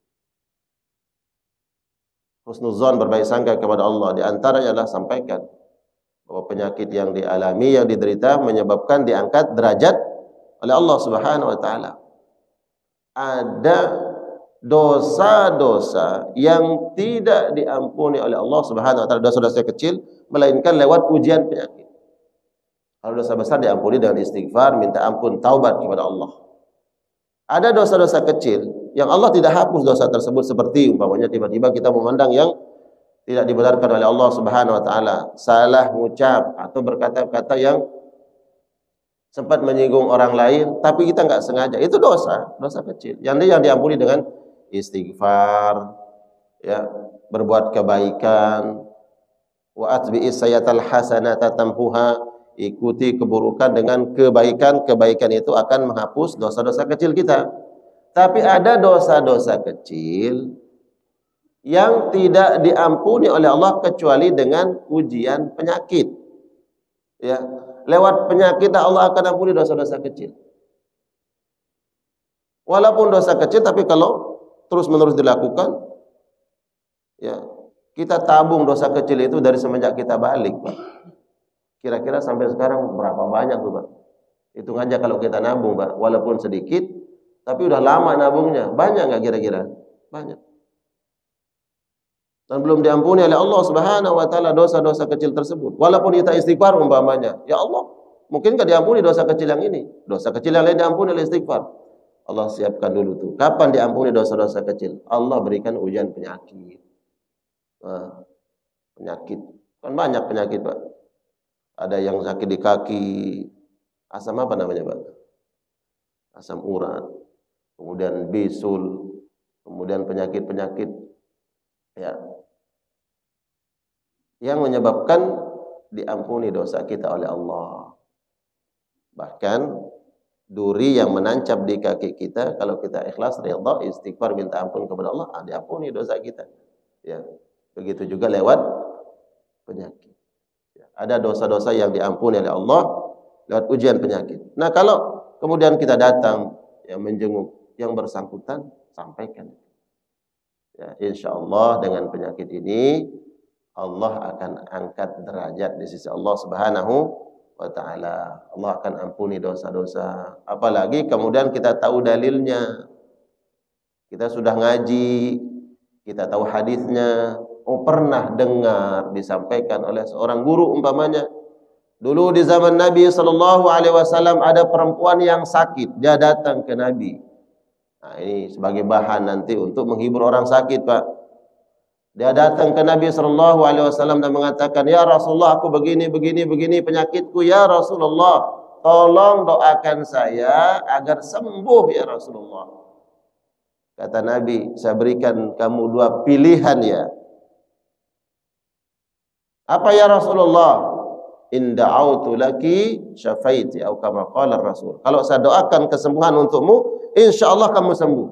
Speaker 1: Husnuzan, berbaik sangka kepada Allah. Di antaranya adalah sampaikan bahwa penyakit yang dialami, yang diderita menyebabkan diangkat derajat oleh Allah Subhanahu wa taala. Ada dosa-dosa yang tidak diampuni oleh Allah Subhanahu wa taala, dosa-dosa kecil, melainkan lewat ujian penyakit. Kalau dosa besar diampuni dengan istighfar, minta ampun, taubat kepada Allah. Ada dosa-dosa kecil yang Allah tidak hapus dosa tersebut, seperti umpamanya tiba-tiba kita memandang yang tidak dibenarkan oleh Allah Subhanahu wa taala, salah mengucap atau berkata-kata yang sempat menyinggung orang lain tapi kita enggak sengaja. Itu dosa kecil. Yang diampuni dengan istighfar, berbuat kebaikan. Wa atbi'is sayyatal hasanata tamhuha, ikuti keburukan dengan kebaikan. Kebaikan itu akan menghapus dosa-dosa kecil kita. Tapi ada dosa-dosa kecil yang tidak diampuni oleh Allah kecuali dengan ujian penyakit. Lewat penyakit Allah akan ampuni dosa-dosa kecil. Walaupun dosa kecil, tapi kalau terus-menerus dilakukan, kita tabung dosa kecil itu dari semenjak kita balik, Pak. Kira-kira sampai sekarang berapa banyak tuh, Pak? Hitung aja kalau kita nabung, Pak. Walaupun sedikit, tapi udah lama nabungnya. Banyak nggak kira-kira? Banyak. Dan belum diampuni oleh Allah Subhanahu wa taala dosa-dosa kecil tersebut. Walaupun kita istighfar umpamanya, ya Allah, mungkin enggak diampuni dosa kecil yang ini. Dosa kecil yang lain diampuni oleh istighfar. Allah siapkan dulu tuh. Kapan diampuni dosa-dosa kecil? Allah berikan ujian penyakit. Penyakit. Kan banyak penyakit, Pak. Ada yang sakit di kaki, asam apa namanya, Pak? Asam urat. Kemudian bisul, kemudian penyakit-penyakit yang menyebabkan diampuni dosa kita oleh Allah. Bahkan duri yang menancap di kaki kita, kalau kita ikhlas, ridha, istighfar, minta ampun kepada Allah, diampuni dosa kita. Begitu juga lewat penyakit. Ada dosa-dosa yang diampuni oleh Allah lewat ujian penyakit. Nah, kalau kemudian kita datang menjenguk yang bersangkutan, sampaikan. Insyaallah dengan penyakit ini Allah akan angkat derajat di sisi Allah Subhanahu wa taala. Allah akan ampuni dosa-dosa. Apalagi kemudian kita tahu dalilnya. Kita sudah ngaji, kita tahu hadisnya. Pernah dengar disampaikan oleh seorang guru umpamanya. Dulu di zaman Nabi sallallahu alaihi wasallam ada perempuan yang sakit, dia datang ke Nabi. Nah, ini sebagai bahan nanti untuk menghibur orang sakit, Pak. Dia datang ke Nabi sallallahu alaihi wasallam dan mengatakan, "Ya Rasulullah, aku begini penyakitku, ya Rasulullah. Tolong doakan saya agar sembuh ya Rasulullah." Kata Nabi, "Saya berikan kamu dua pilihan ya." "Apa ya Rasulullah?" "In da'autu laki syafaiti," atau kama qala Rasul. Kalau saya doakan kesembuhan untukmu, insyaallah kamu sembuh.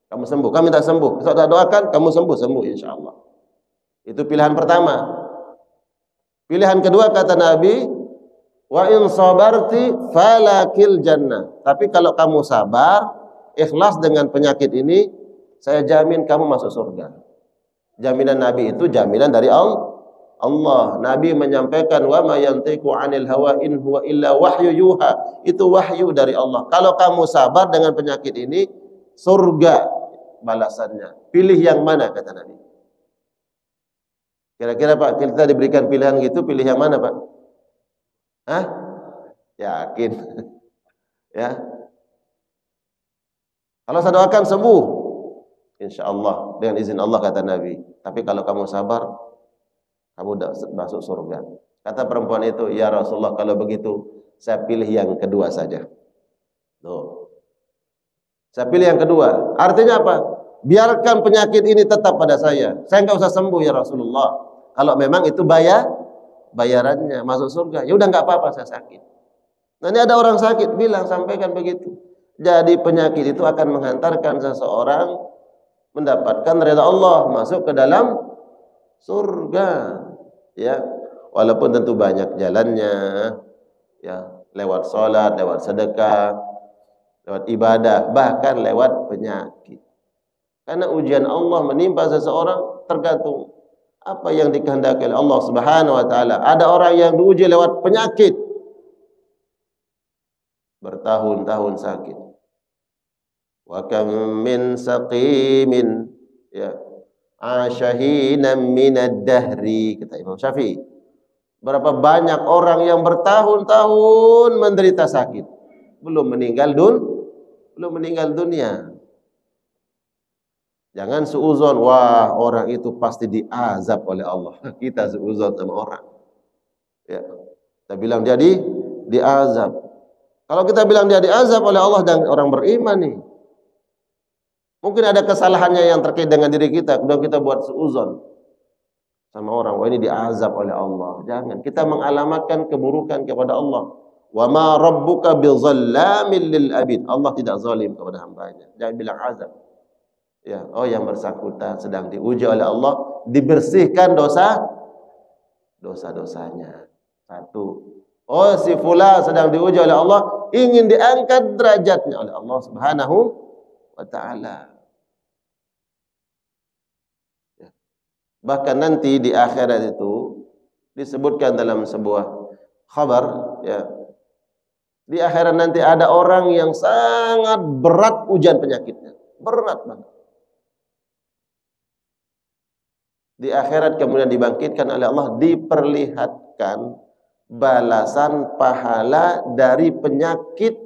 Speaker 1: Kamu sembuh, kami tak sembuh. Kalau tak doakan, kamu sembuh insyaallah. Itu pilihan pertama. Pilihan kedua kata Nabi, "Wa in sabarti falakil jannah." Tapi kalau kamu sabar, ikhlas dengan penyakit ini, saya jamin kamu masuk surga. Jaminan Nabi itu jaminan dari Allah. Nabi menyampaikan, "Wa ma yantiqu 'anil hawa in huwa illa wahyu yuha." Itu wahyu dari Allah. Kalau kamu sabar dengan penyakit ini, surga balasannya. Pilih yang mana kata Nabi? Kira-kira Pak, kita diberikan pilihan gitu, pilih yang mana Pak? Yakin? Ya. Kalau saya doakan sembuh, insyaallah dengan izin Allah kata Nabi. Tapi kalau kamu sabar, kamu sudah masuk surga. Kata perempuan itu, "Ya Rasulullah, kalau begitu saya pilih yang kedua saja." Tuh. Saya pilih yang kedua. Artinya apa? Biarkan penyakit ini tetap pada saya. Saya nggak usah sembuh ya Rasulullah. Kalau memang itu bayarannya masuk surga, ya udah nggak apa-apa saya sakit. Nah, ini ada orang sakit bilang, sampaikan begitu. Jadi penyakit itu akan menghantarkan seseorang mendapatkan ridha Allah, masuk ke dalam surga. Ya, walaupun tentu banyak jalannya. Ya, lewat sholat, lewat sedekah, lewat ibadah, bahkan lewat penyakit. Karena ujian Allah menimpa seseorang tergantung apa yang dikehendaki oleh Allah Subhanahu wa taala. Ada orang yang diuji lewat penyakit, bertahun-tahun sakit. Wa kam min saqimin ya asyahinan minad dahri, kata Imam Syafi'i. Berapa banyak orang yang bertahun-tahun menderita sakit, belum meninggal dunia. Jangan suuzon, wah orang itu pasti diazab oleh Allah. Kita suuzon sama orang. Ya. Kita bilang dia diazab. Kalau kita bilang dia diazab oleh Allah dan orang beriman nih, mungkin ada kesalahannya yang terkait dengan diri kita, kemudian kita buat suuzon sama orang, wah ini diazab oleh Allah. Jangan. Kita mengalamatkan keburukan kepada Allah. Wa ma rabbuka bizallamin lil abid. Allah tidak zalim kepada hambanya. Jangan bilang azab. Ya, oh yang bersangkutan sedang diuji oleh Allah, dibersihkan dosa-dosanya. Satu. Oh si fulan sedang diuji oleh Allah, ingin diangkat derajatnya oleh Allah Subhanahu wa taala. Ya. Bahkan nanti di akhirat itu disebutkan dalam sebuah khabar, ya. Di akhirat nanti ada orang yang sangat berat ujian penyakitnya. Berat banget. Di akhirat kemudian dibangkitkan oleh Allah, diperlihatkan balasan pahala dari penyakit,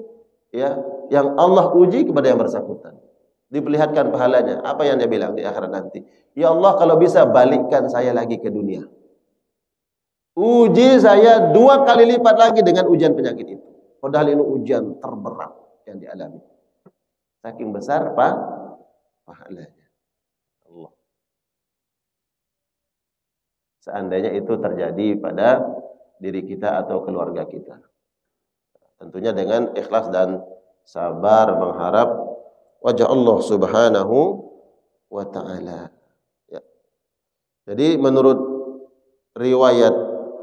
Speaker 1: ya, yang Allah uji kepada yang bersangkutan. Diperlihatkan pahalanya. Apa yang dia bilang di akhirat nanti? Ya Allah, kalau bisa balikkan saya lagi ke dunia. Uji saya 2 kali lipat lagi dengan ujian penyakit itu. Padahal ini ujian terberat yang dialami. Saking besar pahalanya. Allah. Seandainya itu terjadi pada diri kita atau keluarga kita, tentunya dengan ikhlas dan sabar mengharap wajah Allah Subhanahu wa taala. Ya. Jadi menurut riwayat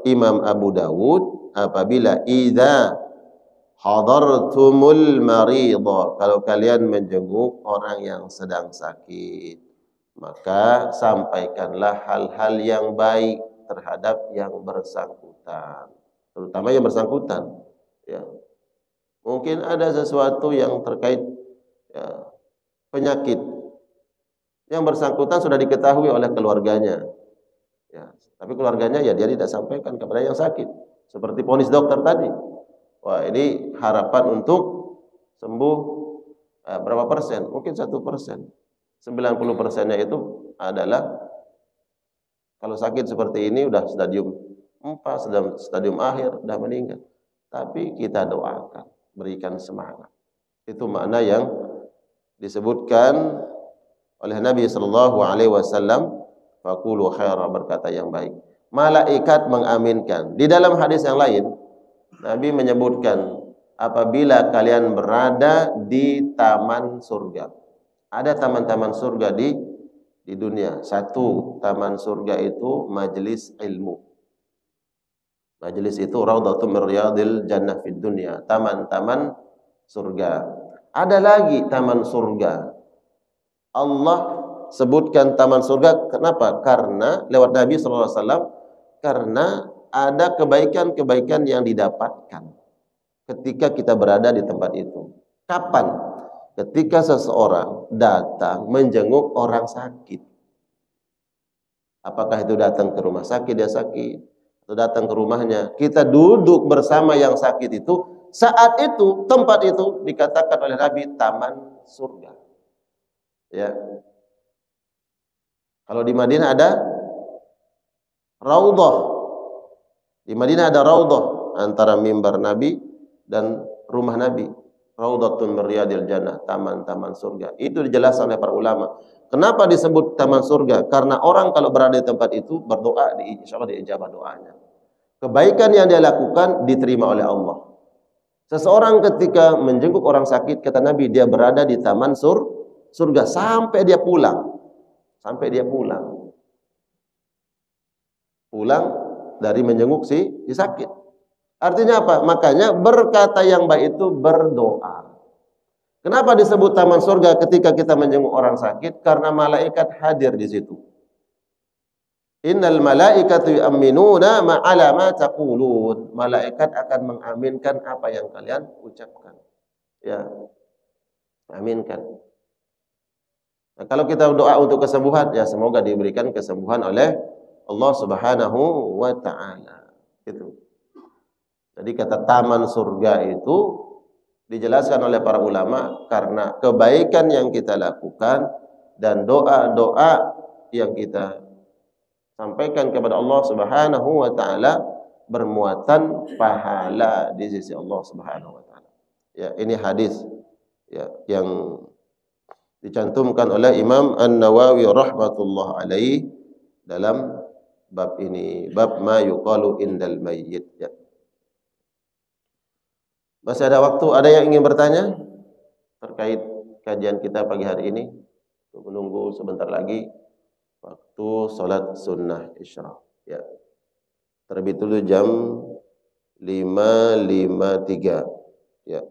Speaker 1: Imam Abu Dawud, apabila idza hadartumul marida, kalau kalian menjenguk orang yang sedang sakit, maka sampaikanlah hal-hal yang baik terhadap yang bersangkutan, terutama yang bersangkutan. Ya. Mungkin ada sesuatu yang terkait, ya, penyakit yang bersangkutan sudah diketahui oleh keluarganya, ya, tapi keluarganya ya dia tidak sampaikan kepada yang sakit. Seperti vonis dokter tadi, wah ini harapan untuk sembuh berapa persen? Mungkin 1%. 90%-nya itu adalah kalau sakit seperti ini udah stadium 4, stadium akhir, udah meninggal. Tapi kita doakan, berikan semangat. Itu makna yang disebutkan oleh Nabi sallallahu alaihi wasallam, faqulu khaira, berkata yang baik. Malaikat mengaminkan. Di dalam hadis yang lain, Nabi menyebutkan apabila kalian berada di taman surga. Ada taman-taman surga di dunia. Satu taman surga itu majelis ilmu. Majelis itu raudhatun min riyadil jannah fid dunya, taman-taman surga. Ada lagi taman surga. Allah sebutkan taman surga kenapa? Karena lewat Nabi sallallahu alaihi wasallam, karena ada kebaikan-kebaikan yang didapatkan ketika kita berada di tempat itu. Kapan? Ketika seseorang datang menjenguk orang sakit. Apakah itu datang ke rumah sakit, dia sakit, atau datang ke rumahnya, kita duduk bersama yang sakit itu, saat itu, tempat itu dikatakan oleh Nabi taman surga. Ya. Kalau di Madinah ada raudhah. Di Madinah ada raudhah antara mimbar Nabi dan rumah Nabi. Raudhatun min riyadil jannah, taman-taman surga. Itu dijelaskan oleh para ulama. Kenapa disebut taman surga? Karena orang kalau berada di tempat itu berdoa, insyaallah diijabah doanya. Kebaikan yang dia lakukan diterima oleh Allah. Seseorang ketika menjenguk orang sakit, kata Nabi, dia berada di taman surga sampai dia pulang. Sampai dia pulang. Pulang dari menjenguk si sakit. Artinya apa? Makanya berkata yang baik itu berdoa. Kenapa disebut taman surga ketika kita menjenguk orang sakit? Karena malaikat hadir di situ. Innal malaikatu yu'minuna ma'ala ma taqulun. Malaikat akan mengaminkan apa yang kalian ucapkan. Ya. Aminkan. Nah, kalau kita doa untuk kesembuhan, ya semoga diberikan kesembuhan oleh Allah Subhanahu wa taala. Itu. Jadi kata taman surga itu dijelaskan oleh para ulama karena kebaikan yang kita lakukan dan doa-doa yang kita sampaikan kepada Allah Subhanahu wa taala bermuatan pahala di sisi Allah Subhanahu wa taala. Ya, ini hadis ya yang dicantumkan oleh Imam An-Nawawi rahmatullah alaih dalam bab ini, bab ma yuqalu indal mayyit ya. Masih ada waktu, ada yang ingin bertanya terkait kajian kita pagi hari ini? Menunggu sebentar lagi waktu salat sunnah isyraq ya. Terbit dulu jam 5.53 ya.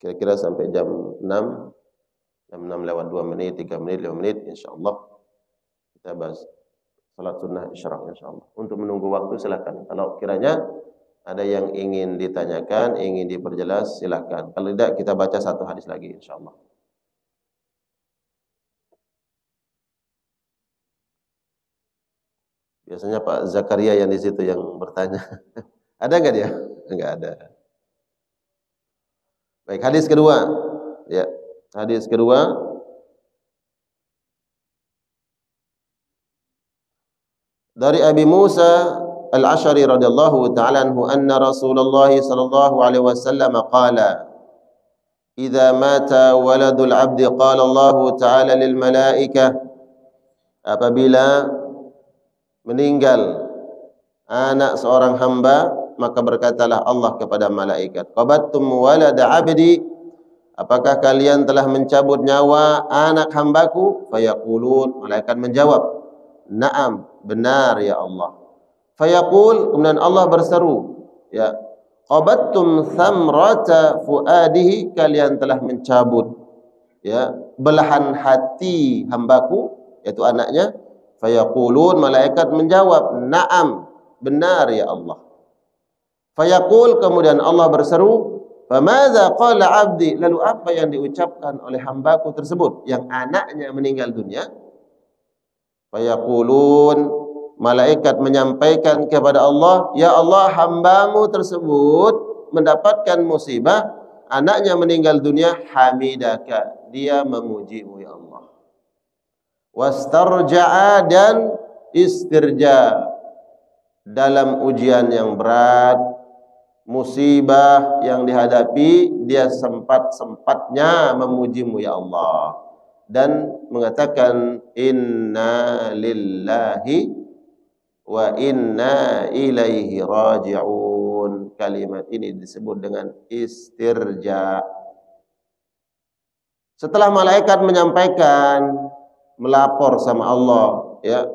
Speaker 1: Kira-kira sampai jam 6 lewat 2 menit, 3 menit, 5 menit insyaallah kita bahas salat sunnah isyraq insyaallah. Untuk menunggu waktu silakan. Kalau kiranya ada yang ingin ditanyakan, ingin diperjelas, silakan. Kalau tidak, kita baca satu hadis lagi, insyaallah. Biasanya Pak Zakaria yang di situ yang bertanya. Ada nggak dia? Enggak ada. Baik, hadis kedua. Ya, hadis kedua. Dari Abi Musa Al-Asy'ari radhiyallahu ta'ala anhu anna Rasulullah sallallahu alaihi wasallam qala idza mata waladul 'abdi qala Allah ta'ala lil malaikah apabila meninggal anak seorang hamba maka berkatalah Allah kepada malaikat qabattum walada 'abdi apakah kalian telah mencabut nyawa anak hambaku fayaqulun malaikat menjawab na'am benar ya Allah. Fayaqul kemudian Allah berseru ya qabattum thamrata fuadihi kalian telah mencabut ya belahan hati hambaku yaitu anaknya fayaqulun malaikat menjawab na'am benar ya Allah. Fayaqul kemudian Allah berseru famadza qala 'abdi lalu apa yang diucapkan oleh hambaku tersebut yang anaknya meninggal dunia. Fayaqulun malaikat menyampaikan kepada Allah, ya Allah hambamu tersebut mendapatkan musibah, anaknya meninggal dunia, hamidaka, dia memujimu ya Allah. Wastarja'a dan istirja dalam ujian yang berat, musibah yang dihadapi, dia sempat-sempatnya memujimu ya Allah dan mengatakan inna lillahi wa inna ilaihi raji'un. Kalimat ini disebut dengan istirja. Setelah malaikat menyampaikan, melapor sama Allah, ya,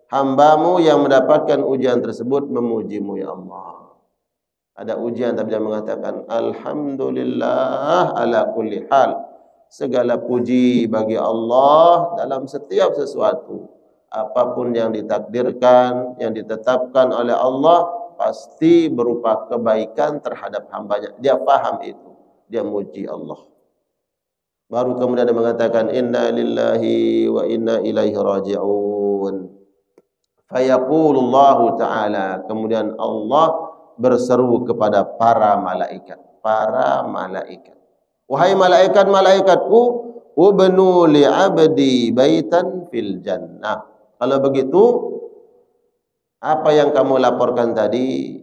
Speaker 1: hambamu yang mendapatkan ujian tersebut memujimu ya Allah. Ada ujian tapi dia mengatakan alhamdulillah ala kulli hal. Segala puji bagi Allah dalam setiap sesuatu. Apapun yang ditakdirkan, yang ditetapkan oleh Allah pasti berupa kebaikan terhadap hambanya. Dia paham itu. Dia muji Allah. Baru kemudian dia mengatakan inna lillahi wa inna ilaihi raji'un. Fayaqulullahu ta'ala. Kemudian Allah berseru kepada para malaikat. Para malaikat. Wahai malaikat-malaikatku, ubnu li'abdi baitan fil jannah. Kalau begitu, apa yang kamu laporkan tadi,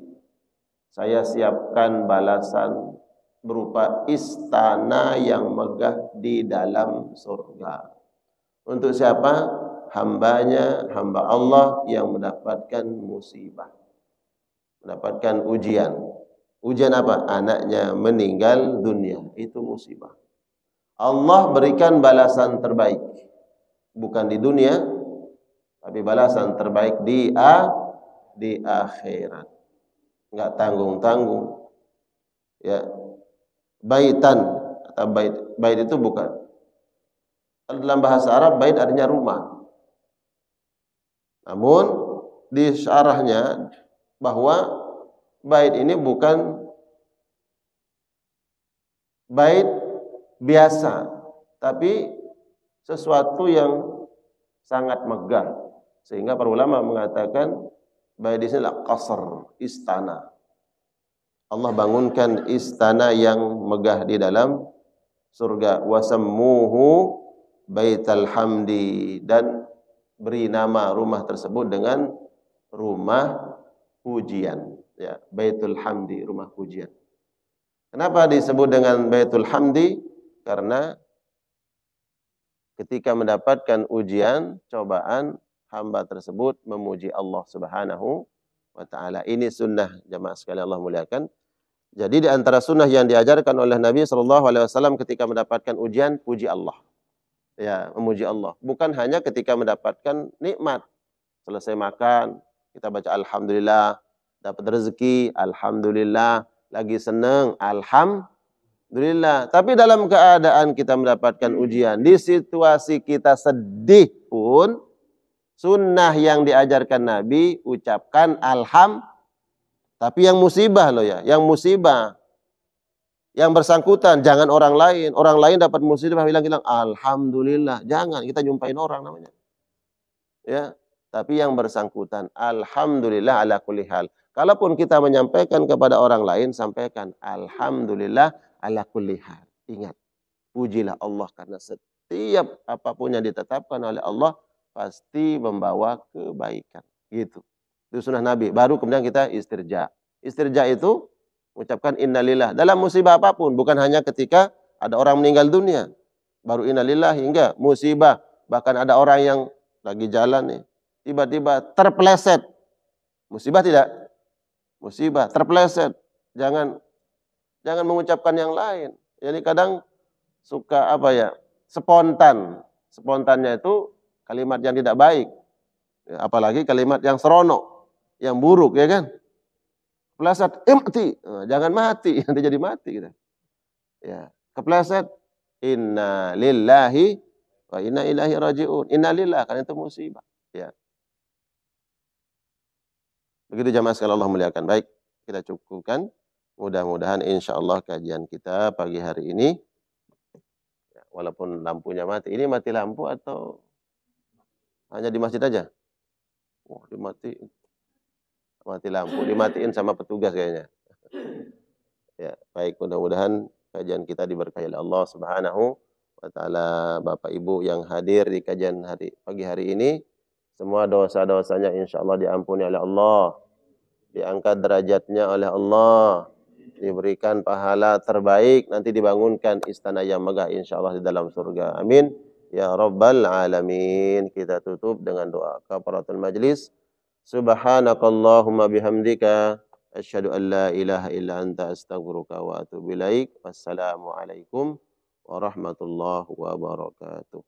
Speaker 1: saya siapkan balasan berupa istana yang megah di dalam surga. Untuk siapa? Hambanya, hamba Allah yang mendapatkan musibah, mendapatkan ujian. Ujian apa? Anaknya meninggal dunia. Itu musibah. Allah berikan balasan terbaik. Bukan di dunia, tapi balasan terbaik di akhirat. Enggak tanggung-tanggung. Ya. Baitan atau bait. Bait itu bukan. Dalam bahasa Arab bait artinya rumah. Namun di syarahnya bahwa bait ini bukan bait biasa, tapi sesuatu yang sangat megah. Sehingga para ulama mengatakan bait di sini adalah qasr, istana. Allah bangunkan istana yang megah di dalam surga. Wasammuhu baital hamdi, dan beri nama rumah tersebut dengan rumah pujian. Ya, Baitul Hamdi, rumah pujian. Kenapa disebut dengan Baitul Hamdi? Karena ketika mendapatkan ujian, cobaan, hamba tersebut memuji Allah Subhanahu wa taala. Ini sunnah, jamaah sekalian Allah muliakan. Jadi di antara sunnah yang diajarkan oleh Nabi sallallahu alaihi wasallam ketika mendapatkan ujian, puji Allah. Ya, memuji Allah. Bukan hanya ketika mendapatkan nikmat. Selesai makan, kita baca alhamdulillah, dapat rezeki, alhamdulillah, lagi senang, alhamdulillah. Tapi dalam keadaan kita mendapatkan ujian, di situasi kita sedih pun, sunnah yang diajarkan Nabi, ucapkan alhamdulillah. Tapi yang musibah loh ya, yang musibah, yang bersangkutan, jangan orang lain. Orang lain dapat musibah bilang-bilang alhamdulillah. Jangan, kita nyumpain orang namanya. Ya, tapi yang bersangkutan alhamdulillah ala kulli hal. Kalaupun kita menyampaikan kepada orang lain, sampaikan alhamdulillah ala kulli hal. Ingat, pujilah Allah karena setiap apapun yang ditetapkan oleh Allah pasti membawa kebaikan. Gitu. Itu sunnah Nabi. Baru kemudian kita istirja. Istirja itu mengucapkan innalillah. Dalam musibah apapun. Bukan hanya ketika ada orang meninggal dunia. Baru innalillah hingga musibah. Bahkan ada orang yang lagi jalan nih. Tiba-tiba terpeleset. Musibah tidak? Musibah. Terpeleset. Jangan mengucapkan yang lain. Jadi kadang suka apa ya? Spontan. Spontannya itu kalimat yang tidak baik. Apalagi kalimat yang seronok. Yang buruk, ya kan? Kepleset, mati. Jangan mati, nanti jadi mati kita. Ya, kepleset, inna lillahi wa inna ilaihi raji'un. Inna lillah, karena itu musibah. Ya. Begitu jamaah sekalian Allah muliakan. Baik, kita cukupkan. Mudah-mudahan insyaallah kajian kita pagi hari ini, ya, walaupun lampunya mati. Ini mati lampu atau hanya di masjid aja? Wah, dimatiin. Mati lampu, dimatiin sama petugas kayaknya. Ya, baik, mudah-mudahan kajian kita diberkahi oleh Allah Subhanahu wa taala. Bapak Ibu yang hadir di kajian pagi hari ini, semua dosa-dosanya insyaallah diampuni oleh Allah, diangkat derajatnya oleh Allah, diberikan pahala terbaik, nanti dibangunkan istana yang megah insyaallah di dalam surga. Amin ya rabbal alamin. Kita tutup dengan doa kafaratul majlis. Subhanakallahumma bihamdika asyhadu an la ilaha illa anta astaghfiruka wa atubu ilaik. Wassalamualaikum warahmatullahi wabarakatuh.